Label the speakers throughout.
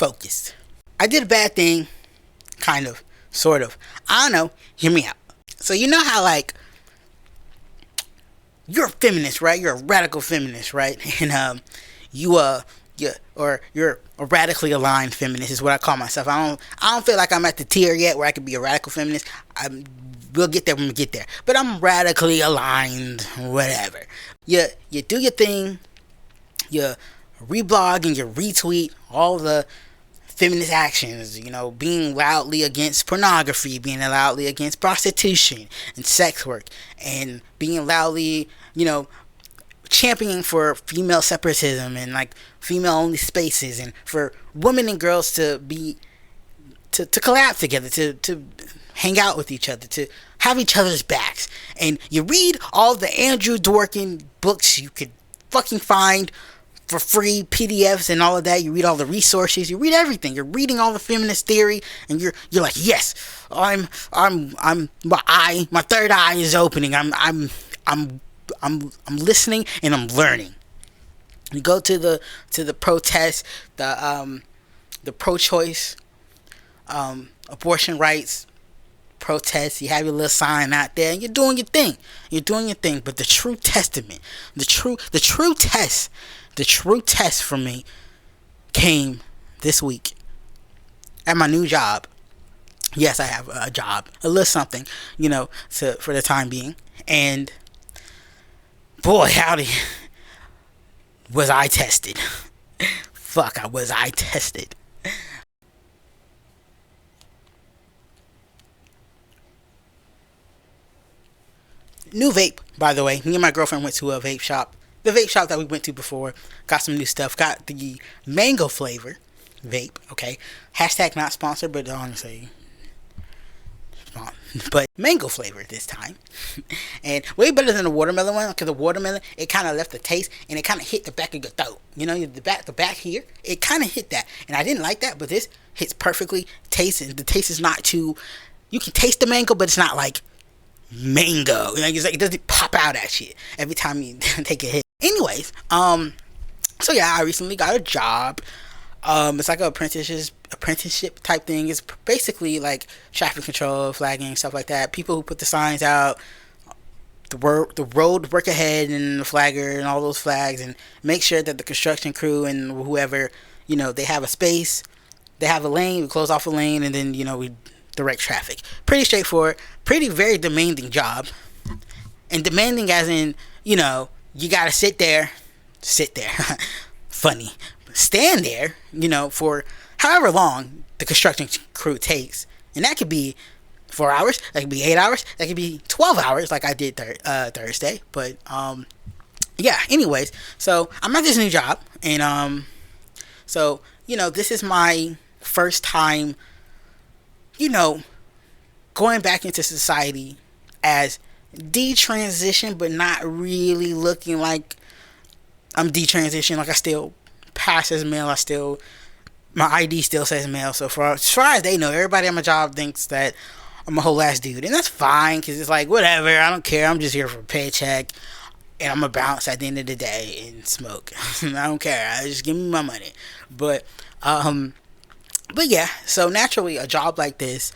Speaker 1: focused. I did a bad thing, kind of, sort of. I don't know. Hear me out. So you know how like you're a feminist, right? You're a radical feminist, right? And you're a radically aligned feminist is what I call myself. I don't feel like I'm at the tier yet where I could be a radical feminist. We'll get there when we get there. But I'm radically aligned, whatever. You do your thing. You reblog and you retweet all the feminist actions, being loudly against pornography, being loudly against prostitution and sex work, and being loudly, championing for female separatism and like female only spaces, and for women and girls to be to collab together, to hang out with each other, to have each other's backs. And you read all the Andrew Dworkin books you could fucking find for free, PDFs and all of that. You read all the resources, you read everything. You're reading all the feminist theory, and you're like, yes, my third eye is opening. I'm listening and I'm learning. You go to the protest, the pro-choice, abortion rights protests. You have your little sign out there, and you're doing your thing. But the true testament, the true test for me came this week at my new job. Yes, I have a job, a little something, for the time being. And boy, howdy, was I tested. Fuck, was I tested. New vape, by the way. Me and my girlfriend went to a vape shop. The vape shop that we went to before. Got some new stuff. Got the mango flavor vape, okay? Hashtag not sponsored, but honestly, but mango flavor this time. And way better than the watermelon one, because the watermelon, it kind of left the taste, and it kind of hit the back of your throat. The back here, it kind of hit that. And I didn't like that, but this hits perfectly. The taste is not too, you can taste the mango, but it's not like mango. It's like, it doesn't pop out at you every time you take a hit. Anyways, so yeah, I recently got a job. It's like a apprenticeship type thing. It's basically like traffic control, flagging, stuff like that. People who put the signs out, the road work ahead, and the flagger and all those flags, and make sure that the construction crew and whoever, they have a space, they have a lane, we close off a lane, and then we direct traffic. Pretty straightforward, very demanding job. And demanding as in, you gotta sit there funny, stand there, for however long the construction crew takes. And that could be 4 hours, that could be 8 hours, that could be 12 hours, like I did Thursday. But yeah, anyways, so I'm at this new job, and so this is my first time going back into society as detransition, but not really looking like I'm detransition. Like, I still pass as male. My ID still says male. So as far as they know, everybody at my job thinks that I'm a whole ass dude, and that's fine, because it's like, whatever, I don't care. I'm just here for a paycheck, and I'm gonna bounce at the end of the day and smoke. I don't care. Just give me my money. But yeah. So naturally, a job like this,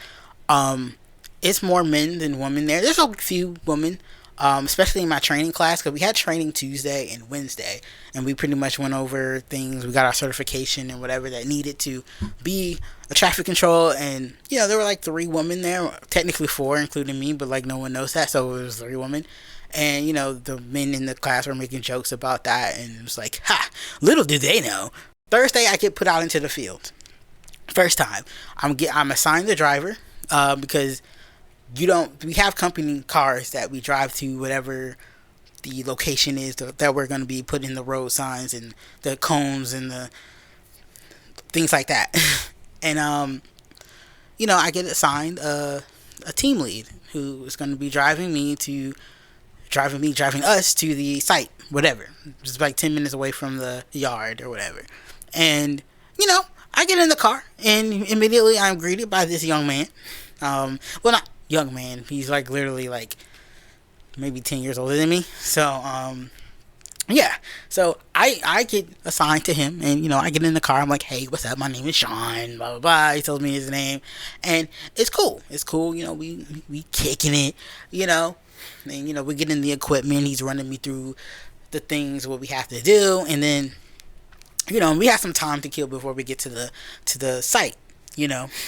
Speaker 1: it's more men than women there. There's a few women, especially in my training class, because we had training Tuesday and Wednesday, and we pretty much went over things. We got our certification and whatever that needed to be a traffic control. And there were like 3 women there, technically 4 including me, but like no one knows that, so it was 3 women. And the men in the class were making jokes about that, and it was like, ha, little do they know. Thursday I get put out into the field. First time I'm assigned the driver, because we have company cars that we drive to whatever the location is that we're going to be putting the road signs and the cones and the things like that. And I get assigned a team lead who is going to be driving us to the site, whatever, just like 10 minutes away from the yard or whatever. And I get in the car, and immediately I'm greeted by this young man. Well, not young man. He's like literally like maybe 10 years older than me. So, Yeah, so I get assigned to him, and I get in the car. I'm like, hey, what's up? My name is Sean. Blah blah blah. He tells me his name, and it's cool. It's cool. We kicking it. You know, and we get in the equipment. He's running me through the things what we have to do, and then we have some time to kill before we get to the site.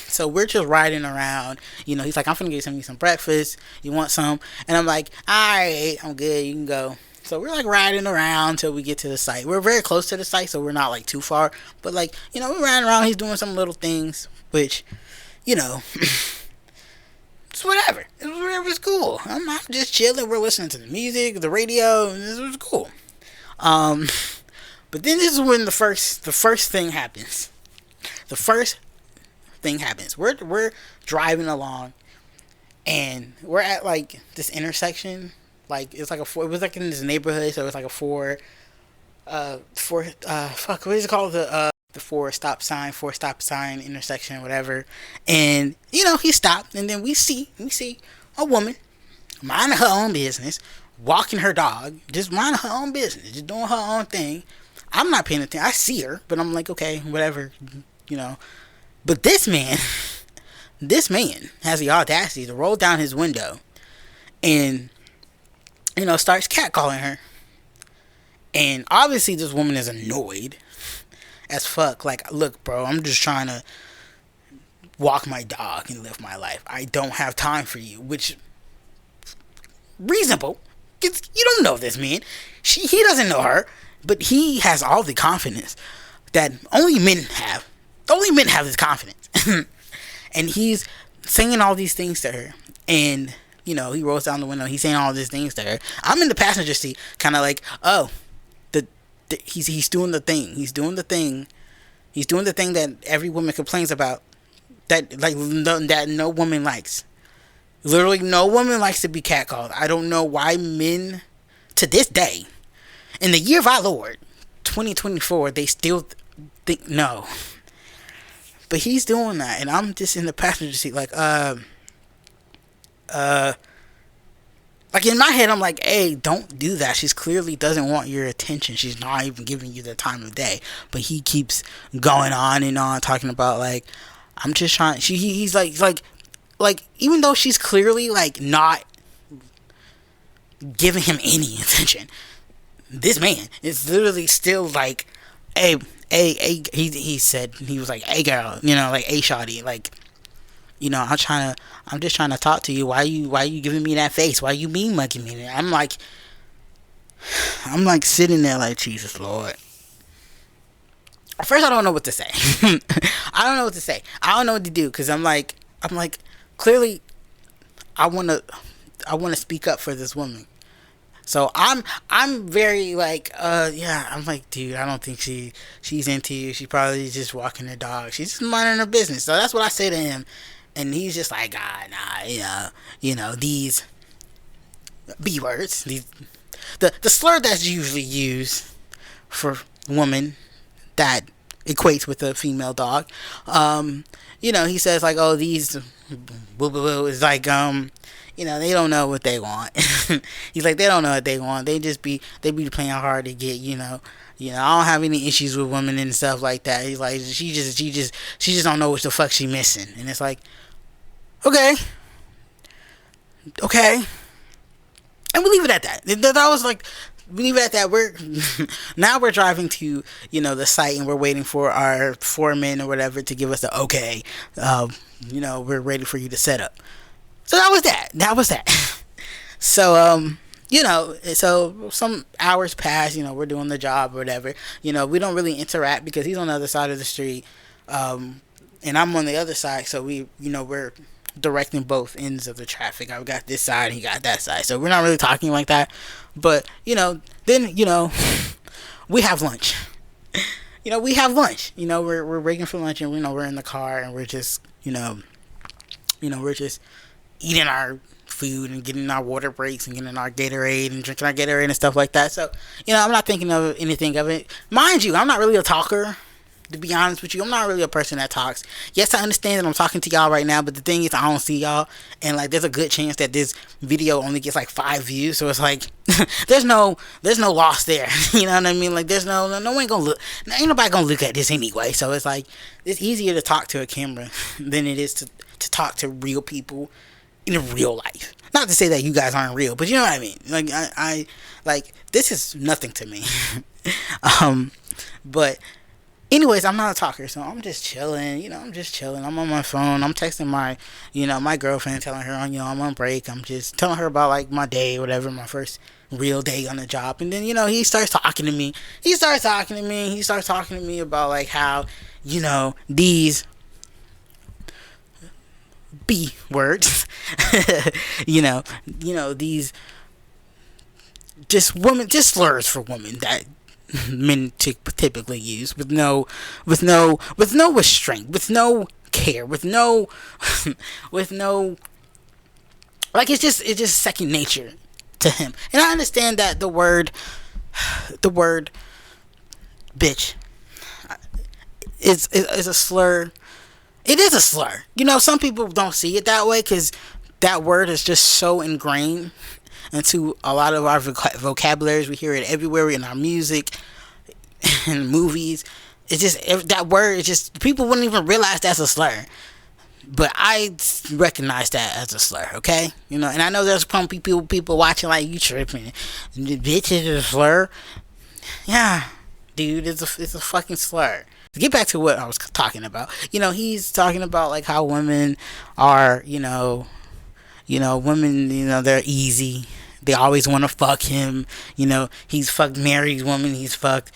Speaker 1: So we're just riding around. He's like, I'm gonna get some breakfast. You want some? And I'm like, all right, I'm good. You can go. So we're like riding around till we get to the site. We're very close to the site, so we're not like too far. But like, we're riding around. He's doing some little things, which, it's whatever. It was cool. I'm just chilling. We're listening to the music, the radio, and it was cool. Um, but then this is when the first thing happens. The first thing happens. We're driving along, and we're at like this intersection. Like it's like it was like in this neighborhood, so it was like a fuck, what is it called, the four stop sign intersection, whatever. And he stopped, and then we see a woman minding her own business, walking her dog, just minding her own business, just doing her own thing. I'm not paying attention. I see her, but I'm like, okay, whatever, you know. But this man has the audacity to roll down his window and starts catcalling her. And obviously this woman is annoyed as fuck. Like, look, bro, I'm just trying to walk my dog and live my life. I don't have time for you, which reasonable. 'Cause you don't know this man. He doesn't know her, but he has all the confidence that only men have. Only men have this confidence. And he's saying all these things to her. And, he rolls down the window. He's saying all these things to her. I'm in the passenger seat, kind of like, oh, he's doing the thing. He's doing the thing. He's doing the thing that every woman complains about. That no woman likes. Literally, no woman likes to be catcalled. I don't know why men, to this day, in the year of our Lord, 2024, they still think no. But he's doing that, and I'm just in the passenger seat, like in my head, I'm like, hey, don't do that. She's clearly doesn't want your attention. She's not even giving you the time of day. But he keeps going on and on, talking about like, I'm just trying. He's like, even though she's clearly like not giving him any attention, this man is literally still like, hey, he said, he was like, hey girl, like, hey shawty, like, I'm just trying to talk to you. Why you giving me that face? Why you mean mugging me? I'm like sitting there like, Jesus Lord. At first I don't know what to say. I don't know what to say. I don't know what to do, because I'm like clearly I want to speak up for this woman. So I'm very like, yeah, I'm like, dude, I don't think she's into you. She probably just walking her dog. She's just minding her business. So that's what I say to him. And he's just like, nah, these B words, the slur that's usually used for woman that equates with a female dog. He says like, oh, these boo boo boo is like, they don't know what they want. He's like, they don't know what they want. They be playing hard to get, I don't have any issues with women and stuff like that. He's like, she just don't know what the fuck she missing. And it's like, okay. And we leave it at that. That was like, we leave it at that. Now we're driving to, the site, and we're waiting for our foreman or whatever to give us the okay. We're ready for you to set up. So that was that. So, so some hours pass, we're doing the job or whatever. We don't really interact because he's on the other side of the street. And I'm on the other side. So we're directing both ends of the traffic. I've got this side, he got that side. So we're not really talking like that. But, then, we have lunch. We have lunch. We're breaking for lunch, and we're in the car, and we're just, we're just eating our food and getting our water breaks and getting our Gatorade and drinking our Gatorade and stuff like that. So, I'm not thinking of anything of it. Mind you, I'm not really a talker. To be honest with you, I'm not really a person that talks. Yes, I understand that I'm talking to y'all right now, but the thing is, I don't see y'all, and like, there's a good chance that this video only gets like 5 views. So it's like, there's no loss there. You know what I mean? Like, there's no one gonna look. Ain't nobody gonna look at this anyway. So it's like, it's easier to talk to a camera than it is to talk to real people in real life. Not to say that you guys aren't real, but you know what I mean. Like, I like, this is nothing to me. But anyways, I'm not a talker, so I'm just chilling. I'm just chilling. I'm on my phone. I'm texting my girlfriend, telling her, I'm on break. I'm just telling her about like my day, whatever, my first real day on the job. And then he starts talking to me. He starts talking to me about like how these B words, these just slurs for women that men typically use with no restraint, with no care, with no like, it's just second nature to him. And I understand that the word bitch is a slur. It is a slur. Some people don't see it that way because that word is just so ingrained into a lot of our vocabularies. We hear it everywhere in our music and movies. It's just, that word, it's just, people wouldn't even realize that's a slur. But I recognize that as a slur, okay? And I know there's probably people watching like, you tripping. Bitch is a slur? Yeah, dude, it's a fucking slur. To get back to what I was talking about, he's talking about like how women are, women, they're easy. They always want to fuck him. He's fucked married women. He's fucked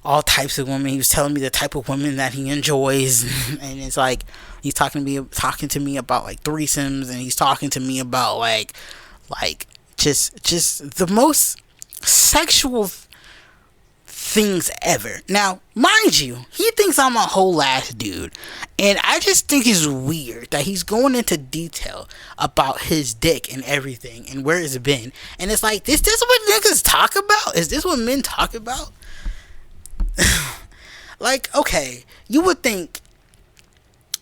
Speaker 1: all types of women. He was telling me the type of women that he enjoys. And it's like, he's talking to me about like threesomes. And he's talking to me about like just the most sexual things ever. Now, mind you, he thinks I'm a whole ass dude, and I just think it's weird that he's going into detail about his dick and everything and where it's been. And it's like, is this what niggas talk about? Is this what men talk about? Like, okay, you would think,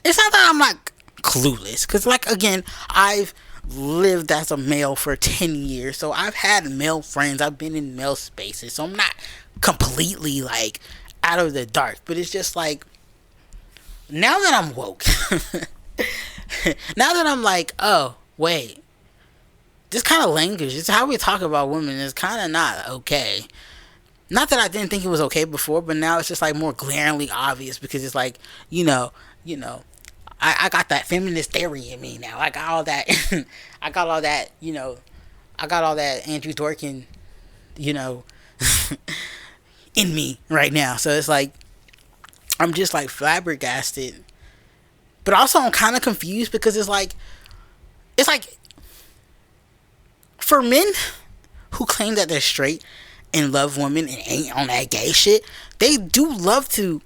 Speaker 1: it's not that I'm like clueless, because like, again, I've lived as a male for 10 years, so I've had male friends, I've been in male spaces, so I'm not completely like out of the dark. But it's just like, now that I'm woke, now that I'm like, oh wait, this kind of language, this how we talk about women is kind of not okay. Not that I didn't think it was okay before, but now it's just like more glaringly obvious, because it's like, I got that feminist theory in me now. I got all that I got all that Andrew Dworkin, in me right now. So it's like, I'm just like flabbergasted, but also I'm kind of confused, because it's like for men who claim that they're straight and love women and ain't on that gay shit, they do love to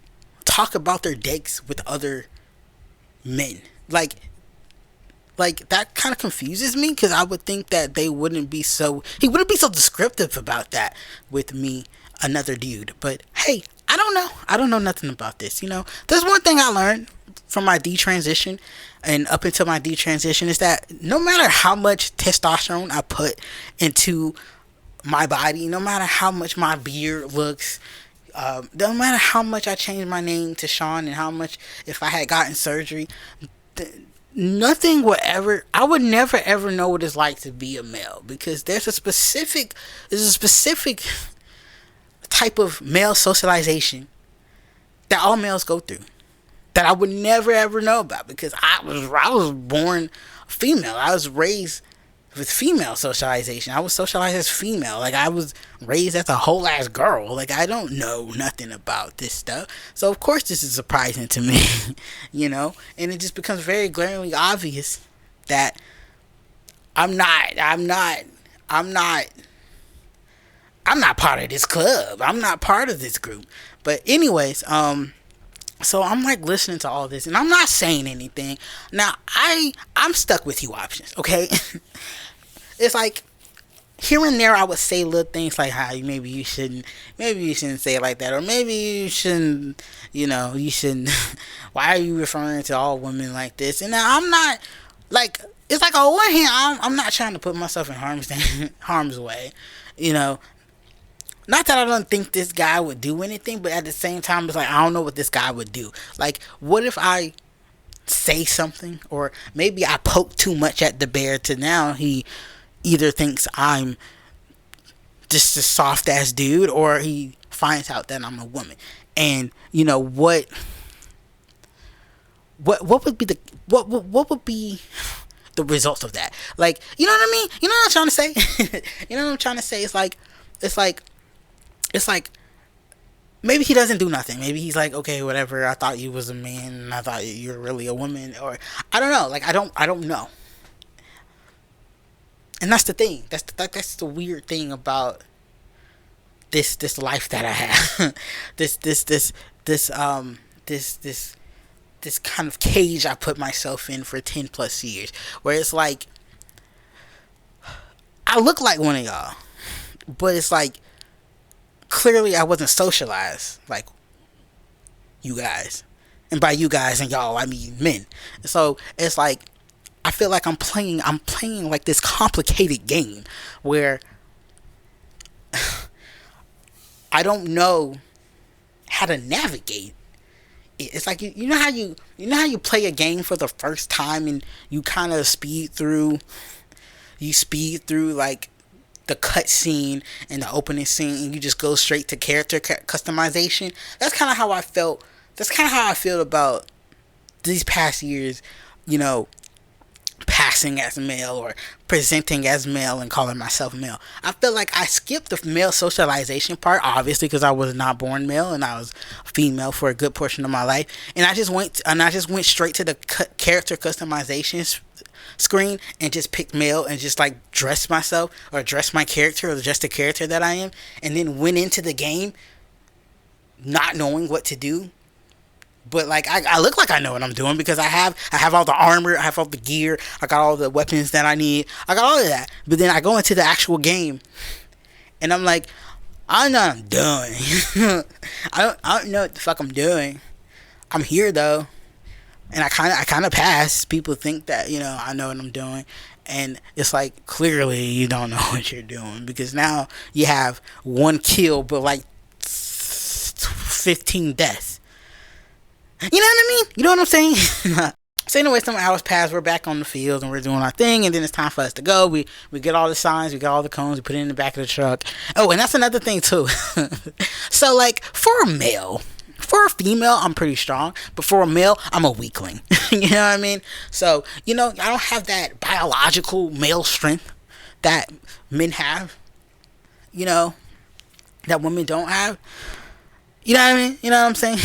Speaker 1: talk about their dicks with other men. Like that kind of confuses me, because I would think that he wouldn't be so descriptive about that with me, another dude. But hey, I don't know nothing about this. There's one thing I learned from my detransition and up until my detransition, is that no matter how much testosterone I put into my body, no matter how much my beard looks, no matter how much I changed my name to Sean, and how much, if I had gotten surgery, nothing would ever, I would never ever know what it's like to be a male, because there's a specific type of male socialization that all males go through that I would never ever know about, because I was born female. I was raised with female socialization. I was socialized as female. Like, I was raised as a whole ass girl. Like, I don't know nothing about this stuff. So of course this is surprising to me, and it just becomes very glaringly obvious that I'm not part of this club. I'm not part of this group. But anyways, so I'm like listening to all this, and I'm not saying anything. Now I'm stuck with you options, okay? It's like, here and there I would say little things like, "Hi, maybe you shouldn't say it like that," or maybe you shouldn't, you shouldn't. Why are you referring to all women like this? And I'm not like, it's like on one hand, I'm not trying to put myself in harm's way, you know. Not that I don't think this guy would do anything, but at the same time, it's like I don't know what this guy would do. Like, what if I say something, or maybe I poke too much at the bear to now he either thinks I'm just a soft ass dude, or he finds out that I'm a woman. And what would be what would be the results of that? Like, you know what I mean? You know what I'm trying to say? You know what I'm trying to say? It's like it's like maybe he doesn't do nothing. Maybe he's like, okay, whatever. I thought you was a man, and I thought you were really a woman, or I don't know. Like, I don't know. And that's the thing. That's the weird thing about this life that I have. This this kind of cage I put myself in for 10 plus years, where it's like I look like one of y'all, but it's like clearly I wasn't socialized like you guys. And by you guys and y'all, I mean men. So it's like I feel like I'm playing like this complicated game where I don't know how to navigate it. It's like you know how you play a game for the first time, and you kind of speed through like the cut scene and the opening scene, and you just go straight to character customization. That's kind of how I felt. That's kind of how I feel about these past years, you know, passing as male or presenting as male and calling myself male. I feel like I skipped the male socialization part, obviously, because I was not born male and I was female for a good portion of my life, and I just went straight to the character customization screen and just picked male and just like dressed myself or dressed my character or just the character that I am, and then went into the game not knowing what to do. But like I look like I know what I'm doing because I have all the armor, I have all the gear, I got all the weapons that I need, I got all of that. But then I go into the actual game, and I'm like, I know what I'm doing. I don't know what the fuck I'm doing. I'm here though, and I kind of pass. People think that I know what I'm doing, and it's like clearly you don't know what you're doing because now you have one kill but like 15 deaths. You know what I mean? You know what I'm saying? So anyway, some hours pass, we're back on the field and we're doing our thing, and then it's time for us to go. We get all the signs, we get all the cones, we put it in the back of the truck. Oh, and that's another thing too. So like for a female, I'm pretty strong, but for a male, I'm a weakling. You know what I mean? So, I don't have that biological male strength that men have, that women don't have. You know what I mean? You know what I'm saying?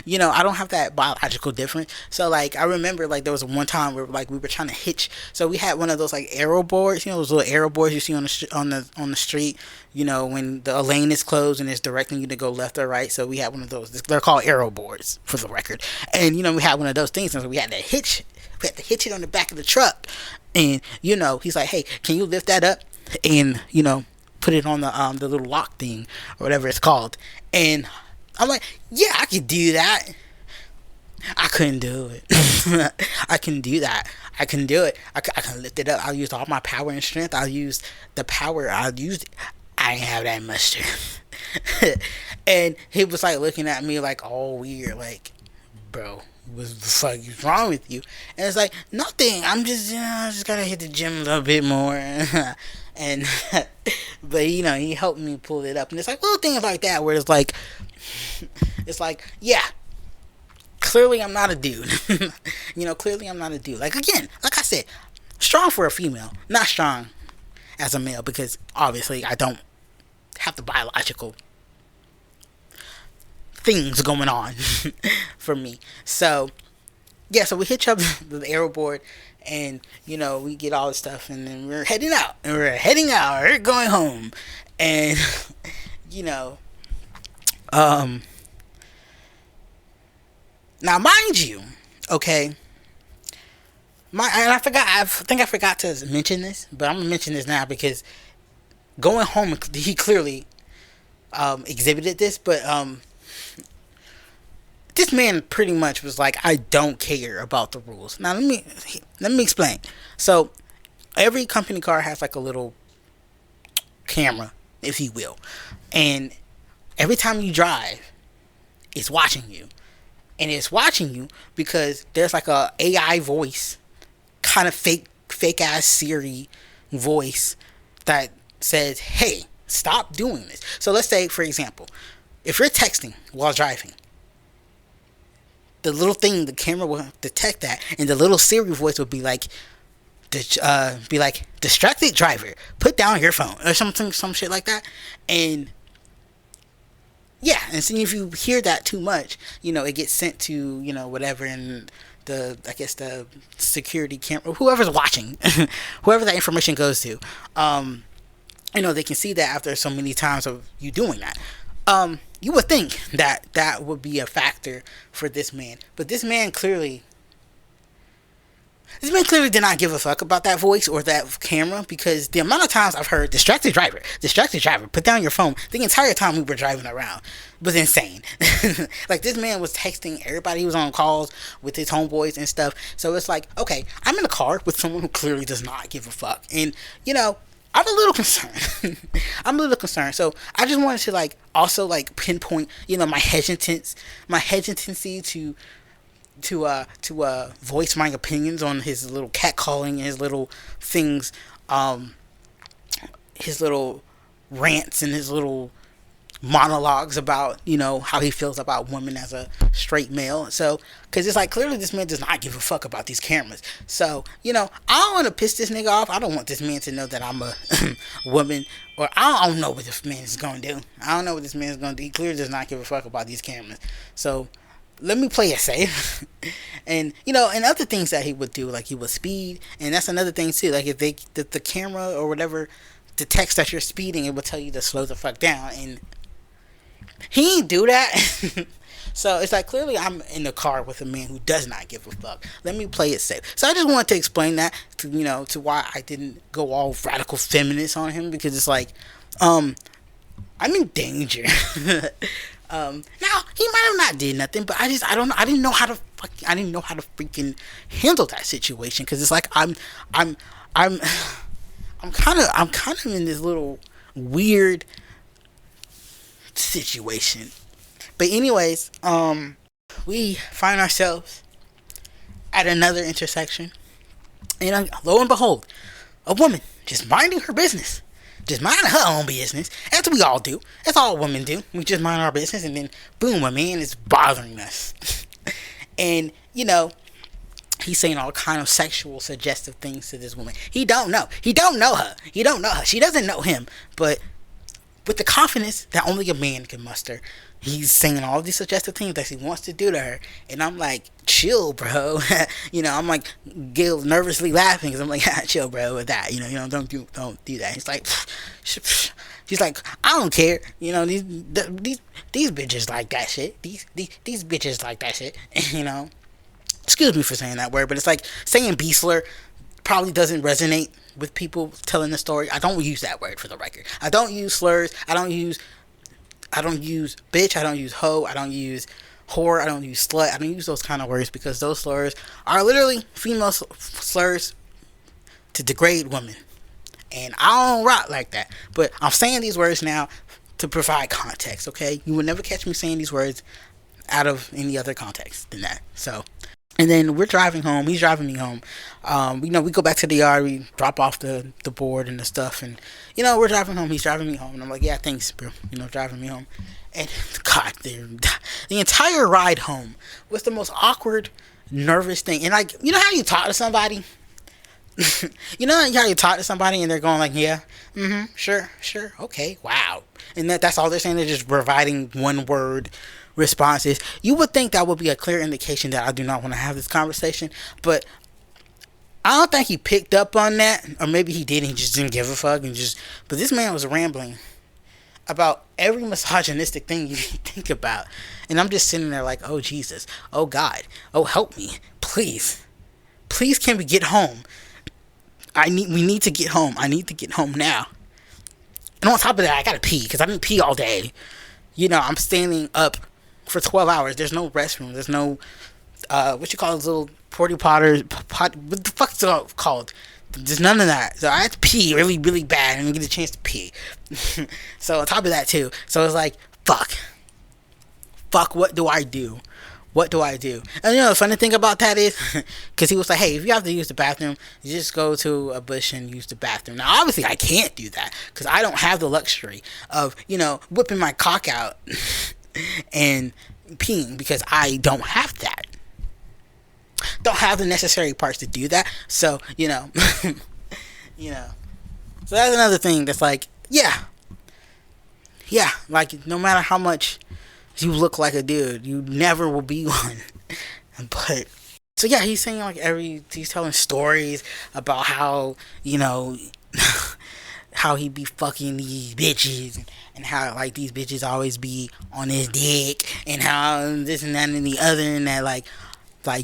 Speaker 1: I don't have that biological difference. So like I remember like there was one time where like we were trying to hitch. So we had one of those like arrow boards, those little arrow boards you see on the street, when the lane is closed and it's directing you to go left or right. So we had one of those. They're called arrow boards for the record. And we had one of those things, and so we had to hitch it on the back of the truck. And he's like, "Hey, can you lift that up?" And put it on the little lock thing or whatever it's called. And I'm like, yeah, I could do that. I couldn't do it. I can do that. I can do it. I can lift it up. I'll use all my power and strength. I'll use the power. I didn't have that much strength. And he was like looking at me like all weird, like, bro, what the fuck is wrong with you? And it's like, nothing. I'm just, I just gotta hit the gym a little bit more. And but he helped me pull it up, and it's like little things like that where it's like yeah, clearly I'm not a dude. Clearly I'm not a dude. Like again, like I said, strong for a female, not strong as a male, because obviously I don't have the biological things going on for me. So yeah, so we hitch up the arrow board, and we get all the stuff, and then we're heading out, we're going home. And now mind you, okay, and I think I forgot to mention this, but I'm gonna mention this now because going home, he clearly exhibited this, but this man pretty much was like, I don't care about the rules. Now let me explain. So every company car has like a little camera, if you will, and every time you drive, it's watching you, and it's watching you because there's like a AI voice, kind of fake ass Siri voice that says, "Hey, stop doing this." So let's say, for example, if you're texting while driving, the little thing, the camera will detect that, and the little Siri voice will be like, distracted driver, put down your phone, or something, some shit like that. And yeah, and so if you hear that too much, it gets sent to, whatever, and I guess the security camera, whoever's watching, whoever that information goes to, they can see that after so many times of you doing that. You would think that that would be a factor for this man, but this man clearly did not give a fuck about that voice or that camera, because the amount of times I've heard distracted driver, put down your phone, the entire time we were driving around was insane. Like, this man was texting everybody. He was on calls with his homeboys and stuff. So it's like, okay, I'm in a car with someone who clearly does not give a fuck. And, I'm a little concerned. I'm a little concerned. So I just wanted to also pinpoint, my hesitancy to voice my opinions on his little catcalling and his little things, his little rants and his little monologues about how he feels about women as a straight male. So because it's like, clearly this man does not give a fuck about these cameras. So I don't want to piss this nigga off. I don't want this man to know that I'm a woman, or I don't know what this man is gonna do. I don't know what this man is gonna do. He clearly does not give a fuck about these cameras. So let me play it safe. And and other things that he would do, like he would speed, and that's another thing too. Like, if the camera or whatever detects that you're speeding, it will tell you to slow the fuck down, and he ain't do that. So it's like, clearly I'm in the car with a man who does not give a fuck. Let me play it safe. So I just wanted to explain that to why I didn't go all radical feminist on him, because it's like, I'm in danger. Now he might have not did nothing, but I don't know. I didn't know how to freaking handle that situation, because it's like I'm kind of in this little weird situation. But anyways, we find ourselves at another intersection, and lo and behold, a woman just minding her business. Just minding her own business. That's what we all do. That's all women do. We just mind our business, and then boom, a man is bothering us. And he's saying all kind of sexual suggestive things to this woman. He don't know her. He don't know her. She doesn't know him. But with the confidence that only a man can muster, he's saying all these suggestive things that he wants to do to her. And I'm like, chill, bro. I'm like, Gil nervously laughing, because I'm like, chill, bro, with that. Don't do that. He's like, she's like, I don't care. These bitches like that shit. These bitches like that shit. Excuse me for saying that word, but it's like saying B slur probably doesn't resonate with people telling the story. I don't use that word, for the record. I don't use slurs. I don't use bitch. I don't use hoe. I don't use whore. I don't use slut. I don't use those kind of words, because those slurs are literally female slurs to degrade women. And I don't rock like that. But I'm saying these words now to provide context, okay? You will never catch me saying these words out of any other context than that. So, and then we're driving home. He's driving me home. We go back to the yard. We drop off the board and the stuff. And, we're driving home. He's driving me home. And I'm like, yeah, thanks, bro. Driving me home. And, God, the entire ride home was the most awkward, nervous thing. And, like, how you talk to somebody? How you talk to somebody and they're going like, yeah, sure, okay, wow. And that's all they're saying. They're just providing one word responses. You would think that would be a clear indication that I do not want to have this conversation, but I don't think he picked up on that, or maybe he did and he just didn't give a fuck, but this man was rambling about every misogynistic thing you think about, and I'm just sitting there like, oh Jesus, oh God, oh help me, please can we get home? We need to get home. I need to get home now. And on top of that, I gotta pee because I didn't pee all day. I'm standing up for 12 hours. There's no restroom. There's no what you call those little porty potters. What the fuck's it called? There's none of that. So I had to pee really, really bad and get a chance to pee. So on top of that too. So it's like, fuck. What do I do? What do I do? And the funny thing about that is, because he was like, hey, if you have to use the bathroom, you just go to a bush and use the bathroom. Now, obviously, I can't do that because I don't have the luxury of, whipping my cock out and peeing because I don't have that. Don't have the necessary parts to do that. So, So that's another thing that's like, yeah, like no matter how much you look like a dude, you never will be one. But so yeah, he's saying like he's telling stories about how how he be fucking these bitches and how like these bitches always be on his dick and how this and that and the other and that like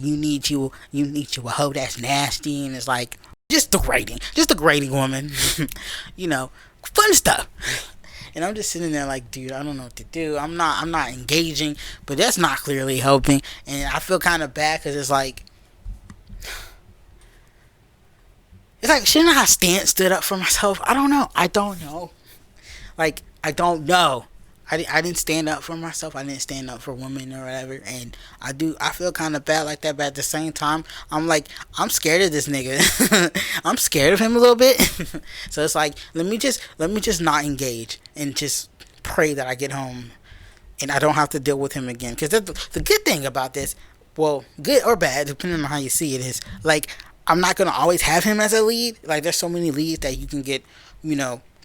Speaker 1: you need you a hoe that's nasty and it's like just degrading woman. Fun stuff. And I'm just sitting there like, dude, I don't know what to do. I'm not engaging, but that's not clearly helping. And I feel kind of bad because it's like, shouldn't I have stood up for myself? I don't know. Like, I don't know. I didn't stand up for myself. I didn't stand up for women or whatever. And I feel kind of bad like that. But at the same time, I'm like, I'm scared of this nigga. I'm scared of him a little bit. So it's like, let me just not engage and just pray that I get home and I don't have to deal with him again. Because the good thing about this, well, good or bad, depending on how you see it, is like, I'm not going to always have him as a lead. Like, there's so many leads that you can get,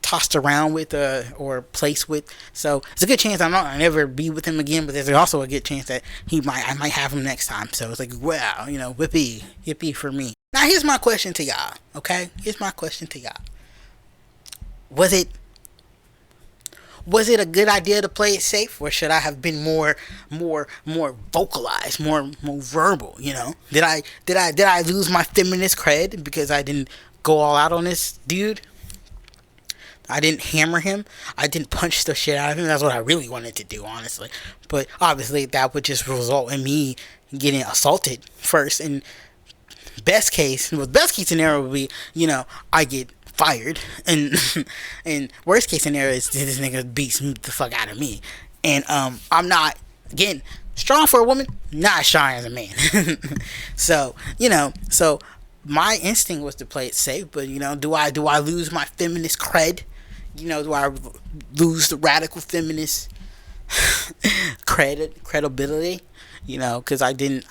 Speaker 1: tossed around with or placed with. So it's a good chance I'll never be with him again, but there's also a good chance that I might have him next time. So it's like, wow, yippee for me. Now here's my question to y'all, okay? Was it a good idea to play it safe, or should I have been more vocalized, more verbal? Did I lose my feminist cred because I didn't go all out on this dude? I didn't hammer him. I didn't punch the shit out of him. That's what I really wanted to do, honestly. But obviously, that would just result in me getting assaulted first. And best case scenario would be, I get fired. And worst case scenario is this nigga beats the fuck out of me. And I'm not, again, strong for a woman, not strong as a man. So my instinct was to play it safe, but do I lose my feminist cred? Do I lose the radical feminist credibility? Because I didn't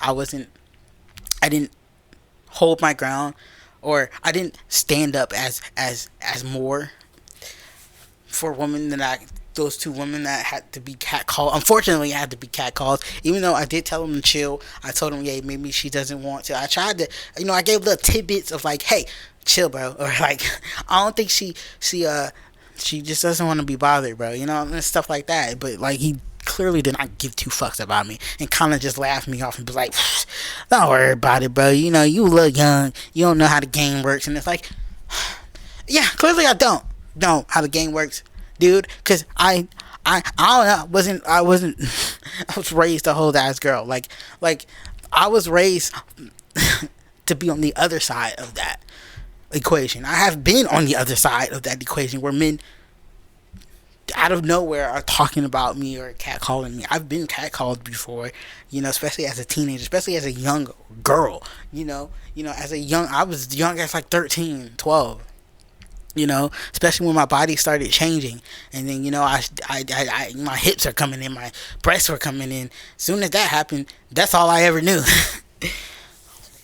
Speaker 1: hold my ground, or I didn't stand up as more for women than those two women that had to be catcalled. Unfortunately, I had to be catcalled. Even though I did tell them to chill, I told them, yeah, maybe she doesn't want to. I tried to, I gave little tidbits of like, hey, chill, bro, or like, I don't think she just doesn't want to be bothered, bro, and stuff like that. But like, he clearly did not give two fucks about me and kind of just laughed me off and be like, don't worry about it, bro. You look young. You don't know how the game works. And it's like, yeah, clearly I don't know how the game works, dude, because I don't know, I wasn't I was raised a whole ass girl, like I was raised to be on the other side of that equation. I have been on the other side of that equation where men out of nowhere are talking about me or catcalling me. I've been catcalled before, especially as a teenager, especially as a young girl, I was young as like 13, 12. Especially when my body started changing, and then I my hips are coming in, my breasts were coming in. Soon as that happened, that's all I ever knew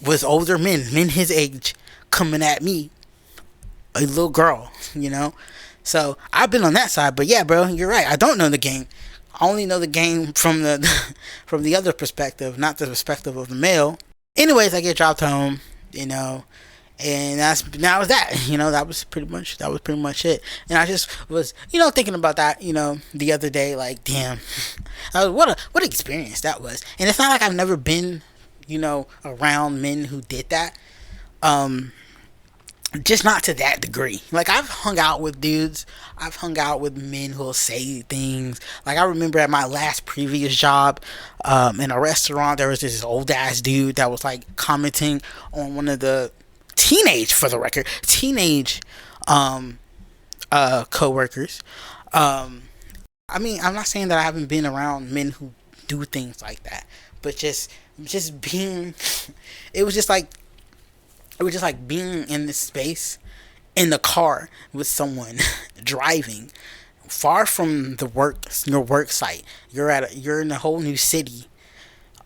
Speaker 1: was older men his age coming at me, a little girl. So I've been on that side, but yeah, bro, you're right. I don't know the game. I only know the game from the other perspective, not the perspective of the male. Anyways, I get dropped home, and that was that was pretty much it. And I just was thinking about that the other day, like, damn, what an experience that was. And it's not like I've never been around men who did that, just not to that degree. Like, I've hung out with dudes, I've hung out with men who'll say things. Like, I remember at my last previous job, in a restaurant, there was this old ass dude that was like commenting on one of the teenage, for the record, teenage coworkers. Um, I mean, I'm not saying that I haven't been around men who do things like that, but just being, it was just like it was just like being in this space in the car with someone driving far from your work site. You're in a whole new city,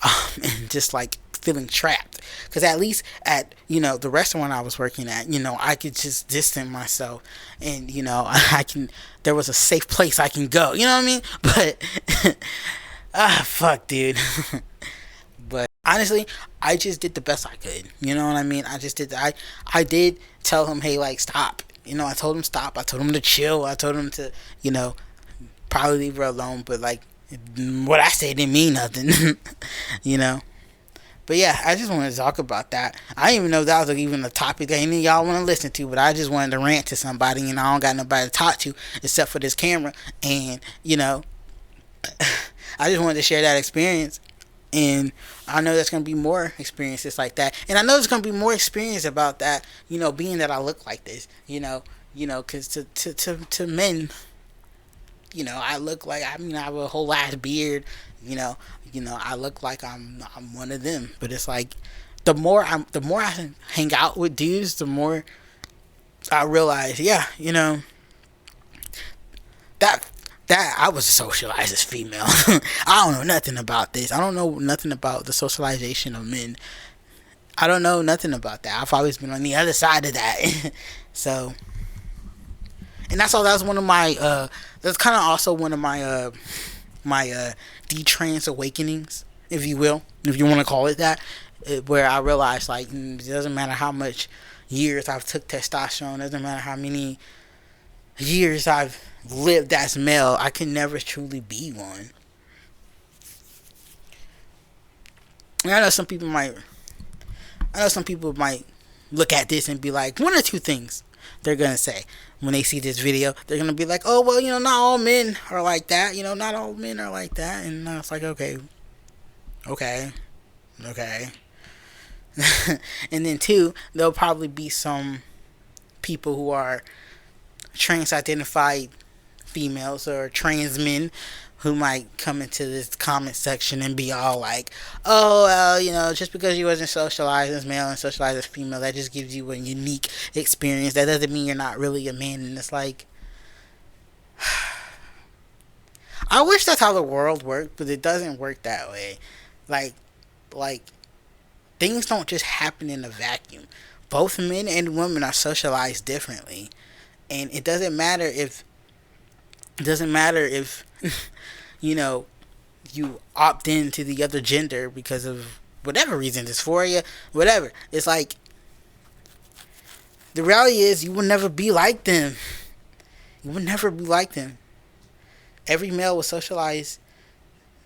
Speaker 1: and just like feeling trapped. Because at least at the restaurant I was working at, I could just distance myself, and I can. There was a safe place I can go. You know what I mean? But fuck, dude. But honestly, I just did the best I could. You know what I mean? I just did. I did tell him, hey, like, stop. I told him stop. I told him to chill. I told him to, probably leave her alone. But like, what I said didn't mean nothing. you know. But yeah, I just wanted to talk about that. I didn't even know that was even a topic that any of y'all want to listen to, but I just wanted to rant to somebody, and I don't got nobody to talk to except for this camera. And I just wanted to share that experience. And I know there's gonna be more experiences like that, and I know there's gonna be more experience about that. Being that I look like this, because to men, I look like, I have a whole ass beard. I look like I'm one of them. But it's like the more I hang out with dudes, the more I realize, yeah, that I was socialized as female. I don't know nothing about this. I don't know nothing about the socialization of men. I don't know nothing about that. I've always been on the other side of that. So, and that's all. That's one of my. That's kind of also one of my detrans awakenings, if you will, if you want to call it that, where I realized, like, it doesn't matter how much years I've took testosterone, it doesn't matter how many years I've lived as male, I can never truly be one. And I know some people might look at this and be like, one or two things they're gonna say when they see this video. They're gonna be like, oh, well, not all men are like that. Not all men are like that. And it's like, okay. And then two, there'll probably be some people who are trans identified females or trans men who might come into this comment section and be all like, oh, well, just because you wasn't socialized as male and socialized as female, that just gives you a unique experience. That doesn't mean you're not really a man. And it's like, I wish that's how the world worked, but it doesn't work that way. Like, things don't just happen in a vacuum. Both men and women are socialized differently. And it doesn't matter if you opt into the other gender because of whatever reason, dysphoria, whatever. It's like, the reality is, you will never be like them. You will never be like them. Every male was socialized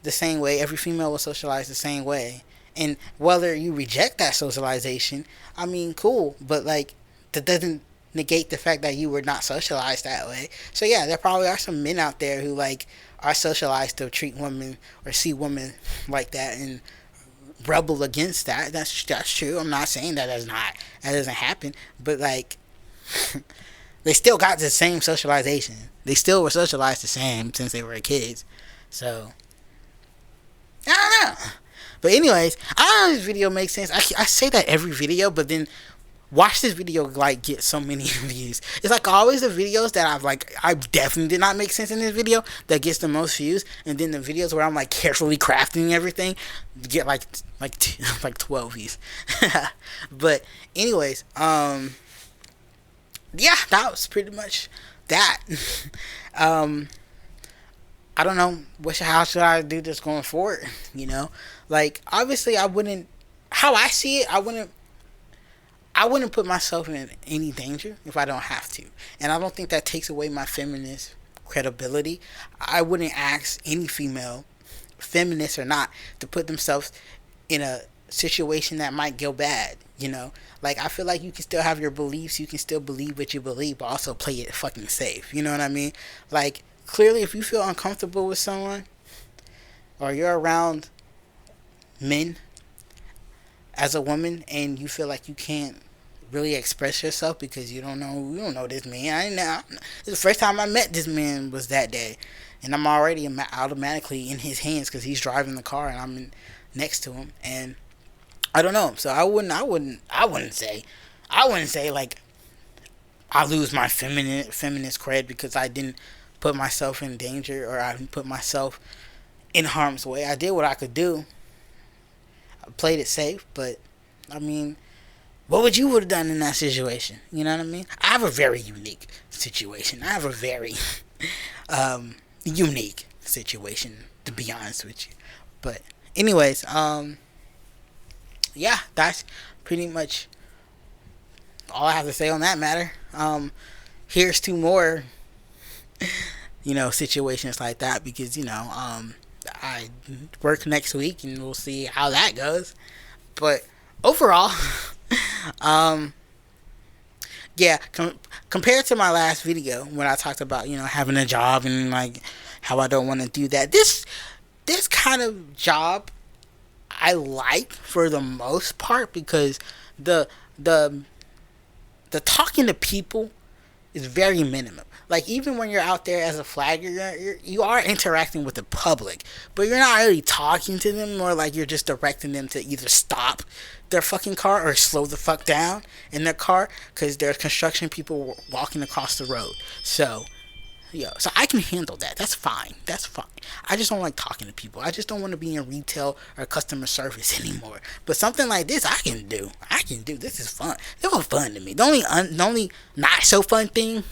Speaker 1: the same way. Every female was socialized the same way. And whether you reject that socialization, I mean, cool. But like, that doesn't negate the fact that you were not socialized that way. So yeah, there probably are some men out there who like are socialized to treat women or see women like that and rebel against that. That's true. I'm not saying that doesn't happen, but like, they still got the same socialization. They still were socialized the same since they were kids. So I don't know. But anyways, I don't know if this video makes sense. I say that every video, but then watch this video like get so many views. It's like always the videos that I definitely did not make sense in this video that gets the most views, and then the videos where I'm like carefully crafting everything get like 12 views. But anyways, yeah, that was pretty much that. I don't know how should I do this going forward. Like, obviously I wouldn't. How I see it, I wouldn't put myself in any danger if I don't have to. And I don't think that takes away my feminist credibility. I wouldn't ask any female, feminist or not, to put themselves in a situation that might go bad. You know, like I feel like you can still have your beliefs, you can still believe what you believe, but also play it fucking safe. You know what I mean? Like clearly, if you feel uncomfortable with someone, or you're around men as a woman, and you feel like you can't really express yourself because you don't know this man. I know the first time I met this man was that day, and I'm already automatically in his hands because he's driving the car and next to him, and I don't know him. So I wouldn't say like I lose my feminist cred because I didn't put myself in danger, or I didn't put myself in harm's way. I did what I could do. I played it safe, but I mean, what would you have done in that situation? You know what I mean? I have a very unique situation. I have a very unique situation, to be honest with you. But anyways, yeah, that's pretty much all I have to say on that matter. Here's two more, situations like that because I work next week and we'll see how that goes. But overall, um, yeah, compared to my last video when I talked about having a job and like how I don't want to do that, this kind of job I like for the most part because the the the talking to people is very minimum. Like even when you're out there as a flagger, you are interacting with the public, but you're not really talking to them. More like you're just directing them to either stop their fucking car or slow the fuck down in their car because there's construction people walking across the road. So I can handle that. That's fine. That's fine. I just don't like talking to people. I just don't want to be in retail or customer service anymore. But something like this, I can do. This is fun. It was fun to me. The only not so fun thing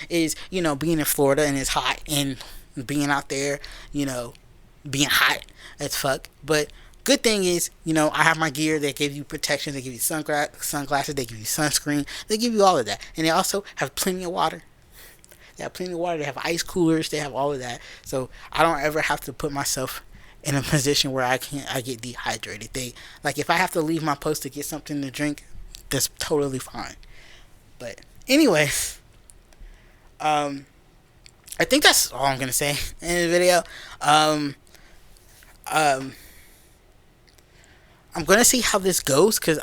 Speaker 1: is being in Florida and it's hot and being out there, being hot as fuck. But good thing is, I have my gear. They give you protection. They give you sunglasses. They give you sunscreen. They give you all of that, and they also have plenty of water. They have plenty of water. They have ice coolers. They have all of that. So I don't ever have to put myself in a position where I get dehydrated. If I have to leave my post to get something to drink, that's totally fine. But anyways, I think that's all I'm gonna say in the video. I'm gonna see how this goes because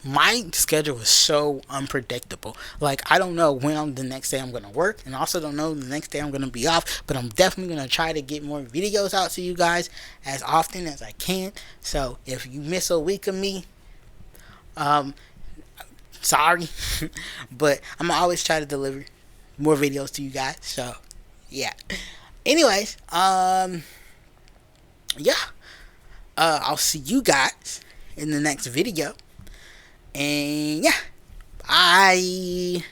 Speaker 1: my schedule is so unpredictable. Like I don't know when the next day I'm gonna work, and I also don't know the next day I'm gonna be off. But I'm definitely gonna try to get more videos out to you guys as often as I can. So if you miss a week of me, sorry, but I'm gonna always try to deliver more videos to you guys. So yeah. Anyways, yeah. I'll see you guys in the next video. And yeah, bye.